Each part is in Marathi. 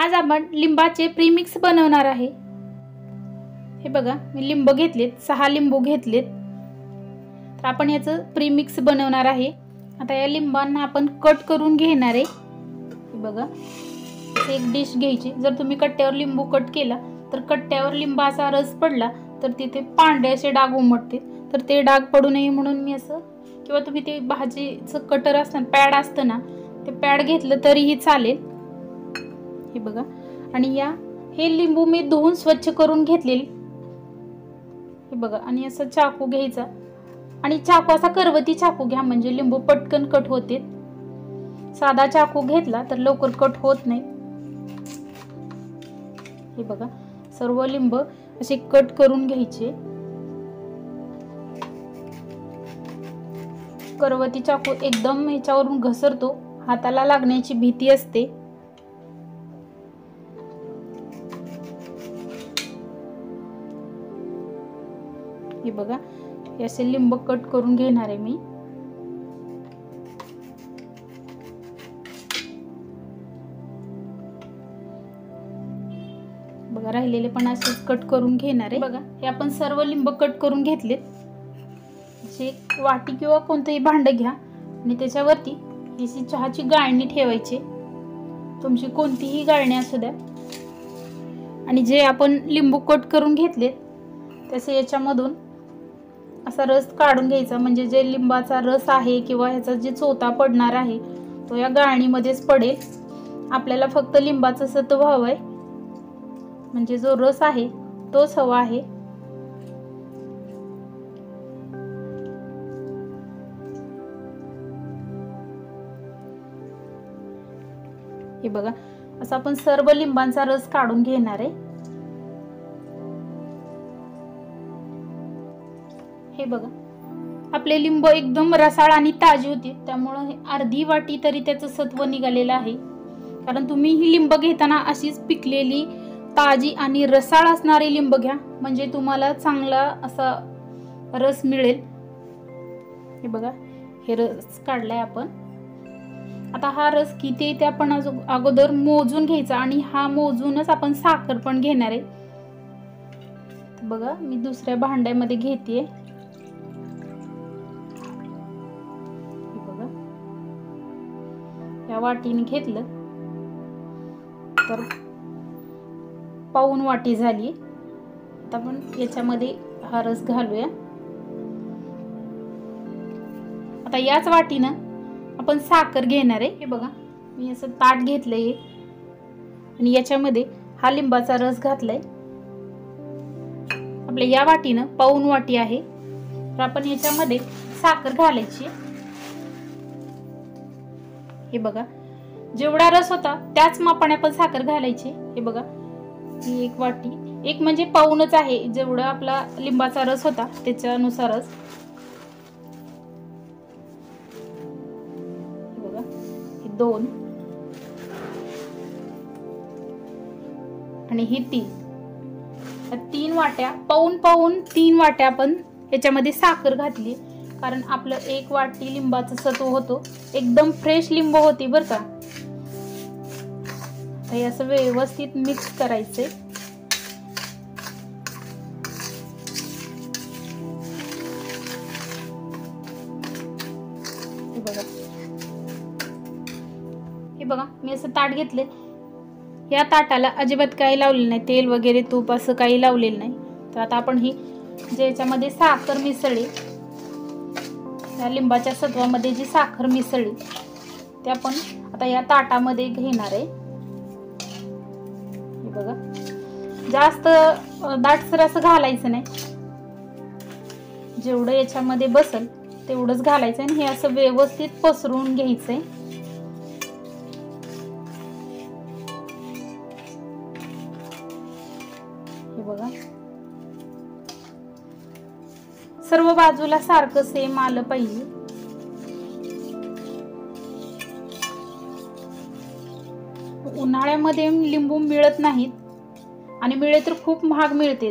आज आपण लिंबाचे प्रीमिक्स बनवणार आहे। हे बघा, मी लिंब घेतलेत, 6 लिंबू घेतलेत। तर आपण याचं प्रीमिक्स बनवणार आहे। आता या लिंबांना आपण कट करून घेणार आहे। हे बघा, एक डिश घ्यायची। जर तुम्ही कट्ट्यावर लिंबू कट केला तर कट्ट्यावर लिंबाचा रस पडला तर तिथे पांढरे असे डाग उमटते, तर ते डाग पडू नये म्हणून मी असं, किंवा तुम्ही ते भाजीचं कटर असतं, पॅड असतं ना, ते पॅड घेतलं तरीही चालेल। हे बघा, आणि हे लिंबू मी धुवून स्वच्छ करून घेतलेले। हे बघा, आणि असं चाकू घ्यायचा, आणि चाकू असा करवती चाकू घ्या म्हणजे लिंबू पटकन कट होते। साधा चाकू घेतला तर लवकर कट होत नाही। हे बघा, सर्व लिंब असे कट करून घ्यायचे। करवती चाकू एकदम ह्याच्यावरून घसरतो, हाताला लागण्याची भीती असते। हे बघा, असे लिंब कट करून घेणार आहे मी। बघा, राहिलेले पण असेच कट करून घेणार आहे। बघा, हे आपण सर्व लिंब कट करून घेतलेत। अशी एक वाटी किंवा कोणतंही भांड घ्या आणि त्याच्यावरती ही चहाची गाळणी ठेवायची, तुमची कोणतीही गाळणी असू द्या। आणि जे आपण लिंबू कट करून घेतलेत त्याचे याच्यामधून असा रस काढून घ्यायचा, म्हणजे जे लिंबाचा रस आहे किंवा ह्याचा जे चोथा पडणार आहे तो या गाळणीमध्येच पडेल। आपल्याला फक्त लिंबाचं सत्व हवंय, म्हणजे जो रस आहे तोच हवा आहे। हे बघा, असं आपण सर्व लिंबांचा रस काढून घेणार आहे। हे बघा, आपले लिंब एकदम रसाळ आणि ताजी होती, त्यामुळे अर्धी वाटी तरी त्याचं सत्व निघालेलं आहे। कारण तुम्ही ही लिंब घेताना अशीच पिकलेली, ताजी आणि रसाळ असणारी लिंब घ्या, म्हणजे तुम्हाला चांगला असा रस मिळेल। हे बघा, हे रस काढलाय आपण। आता हा रस किती आहे ते आपण अगोदर मोजून घ्यायचा, आणि हा मोजूनच आपण साखर पण घेणार आहे। बघा, मी दुसऱ्या भांड्यामध्ये घेतेय। या वाटीने घेतलं तर पाऊण वाटी झाली। आता आपण याच्यामध्ये हा रस घालूया। आता याच वाटीनं आपण साखर घेणार आहे। हे बघा, मी असं ताट घेतलंय आणि याच्यामध्ये हा लिंबाचा रस घातलाय। आपल्या या वाटीनं पाऊण वाटी आहे, तर आपण याच्यामध्ये साखर घालायची। हे बघा, जेवढा रस होता त्याच मापाने आपण साखर घालायची। हे बघा, ही एक वाटी, एक म्हणजे पाऊणच आहे, जेवढा आपला लिंबाचा रस होता त्याच्यानुसारच। हे बघा, ही 2 आणि ही 3 वाट्या, पाऊण 3 वाट्या आपण याच्यामध्ये साखर घातली। कारण आपलं 1 वाटी लिंबाचं सत्व होतो, एकदम फ्रेश लिंब होती बरं का। हे असं व्यवस्थित मिक्स करायचंय। हे बघा, मी असं ताट घेतले। या ताटाला अजिबात काही लावलेलं नाही, तेल वगैरे तूप असं काही लावलेलं नाही। तर आता आपण ही जे याच्यामध्ये साखर मिसळली, या लिंबाच्या सत्वामध्ये जी साखर मिसळली ते आपण आता या ताटामध्ये घेणार आहे। हे बघा, जास्त दाटसर असं घालायचं नाही, जेवढं याच्यामध्ये बसल तेवढंच घालायचं आणि हे असं व्यवस्थित पसरवून घ्यायचंय। हे बघा, सर्व बाजूला सारखं सेम आलं पाहिजे। उन्हाळ्यामध्ये लिंबू मिळत नाहीत, आणि मिळे तर खूप महाग मिळते।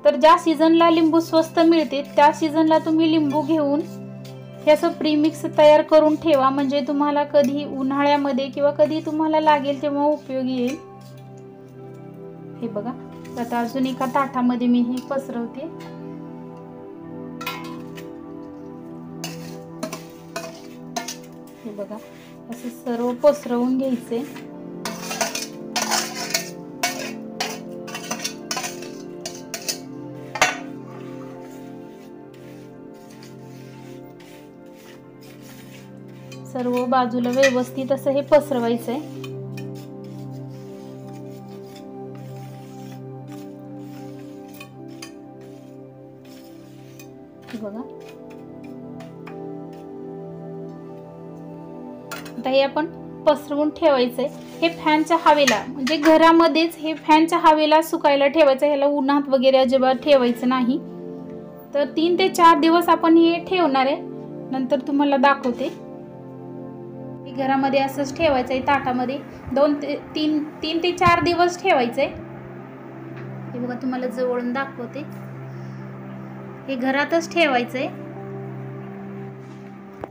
तर ज्या सीझनला लिंबू स्वस्त मिळते त्या सीझनला तुम्ही लिंबू घेऊन हे असं प्रीमिक्स तयार करून ठेवा, म्हणजे तुम्हाला कधी उन्हाळ्यामध्ये किंवा कधी तुम्हाला लागेल तेव्हा उपयोगी येईल। हे बघा, आता अजून एका ताटामध्ये मी हे पसरवते। हे बघा, असं सर्व पसरवून घ्यायचे। सर्व बाजूला व्यवस्थित असं हे पसरवायचंय। बघा, आता हे आपण पसरवून ठेवायचंय। हे फॅनच्या हवेला, म्हणजे घरामध्येच हे फॅनच्या हवेला सुकायला ठेवायचं। ह्याला उन्हात वगैरे अजिबात ठेवायचं नाही। तर 3 ते 4 दिवस आपण हे ठेवणार आहे, नंतर तुम्हाला दाखवते। घरामध्ये असंच ठेवायचंय ताटामध्ये, 3 ते 4 दिवस ठेवायचंय। हे बघा, तुम्हाला जवळून दाखवते। हे घरातच ठेवायचंय।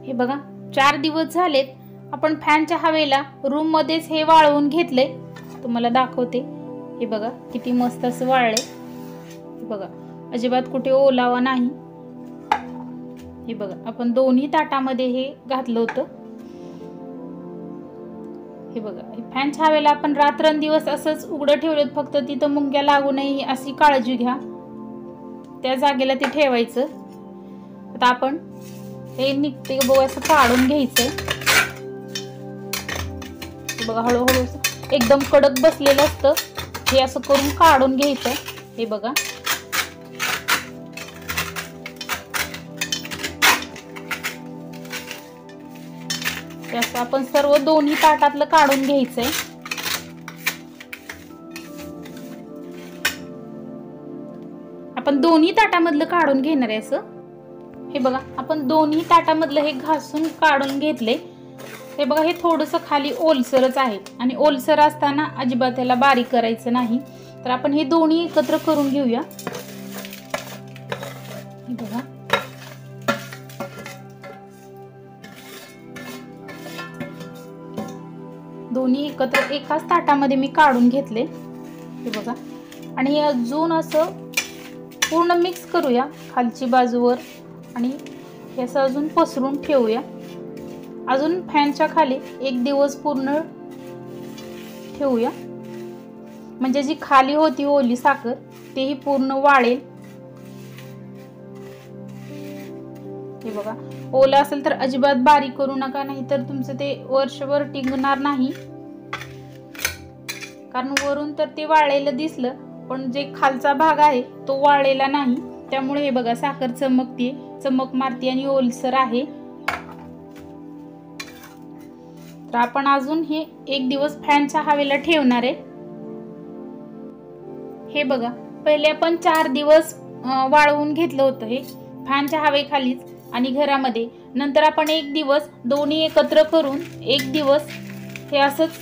हे बघा, 4 दिवस झालेत। आपण फॅनच्या हवेला रूम मध्येच हे वाळवून घेतले, तुम्हाला दाखवते। हे बघा, किती मस्त असं वाळले। हे बघा, अजिबात कुठे ओलावा नाही। हे बघा, आपण दोन्ही ताटामध्ये हे घातलं होतं। हे बघा, फॅनच्या हवेला आपण रात्रंदिवस असंच उघडं ठेवलं, फक्त तिथं मुंग्या लागू नये अशी काळजी घ्या। त्या जागेला ते ठेवायचं। आता आपण हे निघते बघा, असं काढून घ्यायचंय। बघा, हळूहळू एकदम कडक बसलेलं असतं, हे असं करून काढून घ्यायचं। हे बघा, असं आपण सर्व दोन्ही ताटातलं काढून घ्यायचंय। आपण दोन्ही ताटामधलं काढून घेणार आहे असं। हे बघा, आपण दोन्ही ताटामधलं हे घासून काढून घेतले। हे बघा, हे थोडंसं खाली ओलसरच आहे, आणि ओलसर असताना अजिबात त्याला बारीक करायचं नाही। तर आपण हे दोन्ही एकत्र करून घेऊया। हे बघा, दोन्ही एकत्र एकाच ताटामध्ये मी काढून घेतले। हे बघा, आणि हे अजून असं पूर्ण मिक्स करूया खालची बाजूवर, आणि हे असं अजून पसरून ठेवूया। अजून फॅनच्या खाली 1 दिवस पूर्ण ठेवूया, म्हणजे जी खाली होती ओली साखर तेही पूर्ण वाळेल। हे बघा, ओला असेल तर अजिबात बारीक करू नका, नाही तर तुमचं ते वर्षभर टिकणार नाही। कारण वरून तर ते वाळलेलं दिसलं, पण जे खालचा भाग आहे तो वाळलेला नाही, त्यामुळे हे बघा, साखर चमकते, चमक मारते आणि ओलसर आहे। तर आपण अजून हे 1 दिवस फॅनच्या हवेला ठेवणार आहे। हे बघा, पहिले आपण 4 दिवस वाळवून घेतलं होतं हे फॅनच्या हवेखालीच आणि घरामध्ये। नंतर आपण 1 दिवस दोन्ही एकत्र करून 1 दिवस हे असंच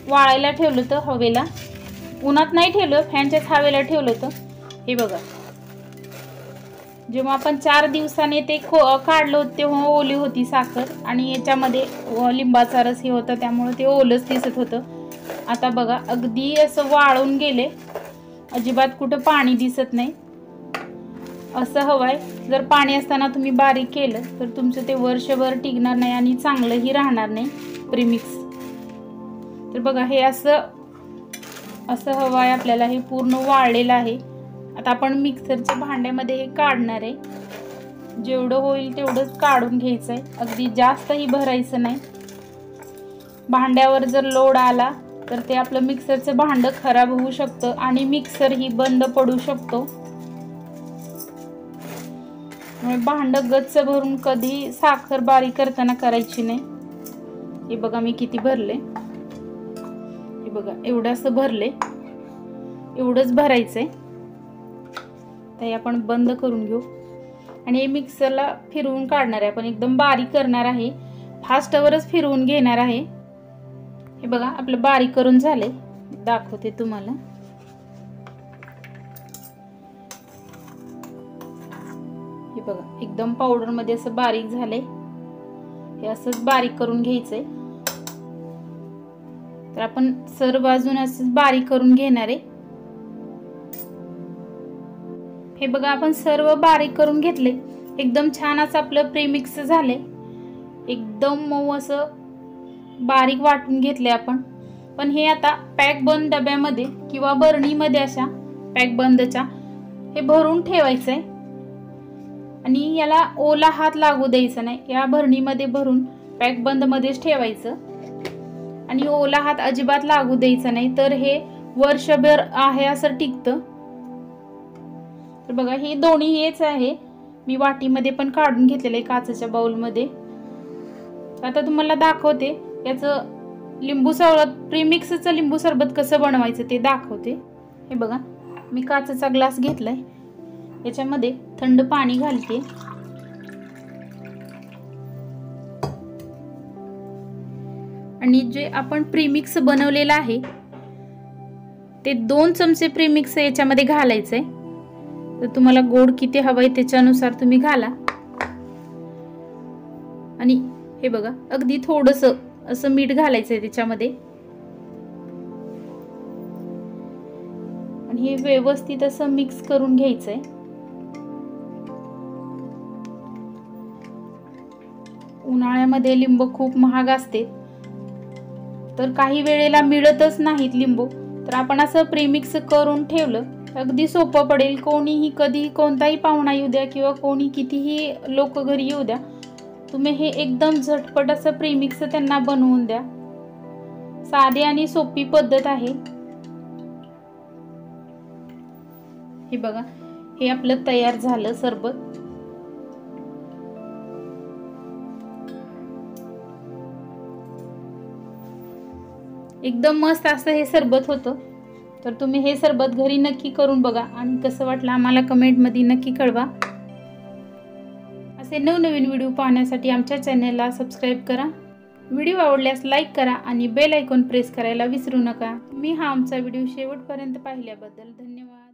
वाळायला ठेवलं होतं हवेला। उन्हात नाही ठेवलं, फॅनच्याच हवेला ठेवलं होतं। हे बघा, जेव्हा आपण 4 दिवसाने ते काढलं होतं तेव्हा ओली होती साखर, आणि याच्यामध्ये लिंबाचा रस हे होता, त्यामुळे ते ओलच दिसत होतं। आता बघा, अगदी असं वाळून गेले, अजिबात कुठं पाणी दिसत नाही। असं हवंय। जर पाणी असताना तुम्ही बारीक केलं तर तुमचं ते वर्षभर टिकणार नाही आणि चांगलंही राहणार नाही प्रीमिक्स। तर बघा, हे असं हवंय आपल्याला। हे पूर्ण वाळलेलं आहे। आता आपण मिक्सरच्या भांड्यामध्ये हे काढणार आहे। जेवढं होईल तेवढंच काढून घ्यायचंय, अगदी जास्तही भरायचं नाही। भांड्यावर जर लोड आला तर ते आपलं मिक्सरचं भांडं खराब होऊ शकतं आणि मिक्सर ही बंद पडू शकतो। भांडं गच्च भरून कधी साखर बारीक करताना करायची नाही। हे बघा, मी किती भरले। हे बघा, एवढंसं भरले, एवढंच भरायचंय। तर आपण बंद करून घेऊ, आणि हे मिक्सरला फिरवून काढणार आहे आपण। एकदम बारीक करणार आहे, फास्टवरच फिरवून घेणार आहे। हे बघा, आपलं बारीक करून झाले, दाखवते तुम्हाला। हे बघा, एकदम पावडर मध्ये असं बारीक झाले। हे असंच बारीक करून घ्यायचंय। तर आपण सर्व बाजूने असंच बारीक करून घेणार आहे। हे बघा आपण सर्व बारीक करून घेतले। एकदम छान असं आपलं प्रीमिक्स झाले। एकदम मऊ असं बारीक वाटून घेतले आपण। पण हे आता पॅक बंद डब्यामध्ये किंवा बरणीमध्ये अशा पॅक बंदच्या हे भरून ठेवायचं आहे आणि याला ओला हात लागू द्यायचा नाही। या भरणीमध्ये भरून पॅक बंद मध्येच ठेवायचं आणि ओला हात अजिबात लागू द्यायचा नाही, तर हे वर्षभर आहे असं टिकतं। तर बघा हे दोन्ही हेच आहे। मी वाटीमध्ये पण काढून घेतलेलं आहे काचेच्या बाउलमध्ये। आता तुम्हाला दाखवते याचं लिंबू सरबत, प्रीमिक्सचं लिंबू सरबत कसं बनवायचं ते दाखवते। हे बघा मी काचेचा ग्लास घेतलाय, याच्यामध्ये थंड पाणी घालते आणि जे आपण प्रीमिक्स बनवलेलं आहे ते 2 चमचे प्रीमिक्स याच्यामध्ये घालायचंय। तर तुम्हाला गोड किती हवंय त्याच्यानुसार तुम्ही घाला आणि हे बघा अगदी थोडंसं असं मीठ घालायचंय त्याच्यामध्ये आणि हे व्यवस्थित असं मिक्स करून घ्यायचंय। उन्हाळ्यामध्ये लिंबू खूप महाग असते, तर काही वेळेला मिळतच नाहीत लिंबू, तर आपण असं प्रीमिक्स करून ठेवलं अगदी सोपं पडेल। कोणीही कधी कोणताही पाहुणा येऊ द्या किंवा कोणी कितीही लोक घरी येऊ द्या, तुम्ही हे एकदम झटपट असं प्रीमिक्स त्यांना बनवून द्या। साधी आणि सोपी पद्धत आहे। हे बघा हे आपलं तयार झालं सरबत। एकदम मस्त असं हे सरबत होतं। तर तुम्ही हे सरबत घरी नक्की करून बघा आणि कसं वाटलं आम्हाला कमेंटमध्ये नक्की कळवा। असे नवनवीन व्हिडिओ पाहण्यासाठी आमच्या चॅनलला सबस्क्राईब करा। व्हिडिओ आवडल्यास लाईक करा आणि बेल आयकॉन प्रेस करायला विसरू नका। मी हा आमचा व्हिडिओ शेवटपर्यंत पाहिल्याबद्दल धन्यवाद।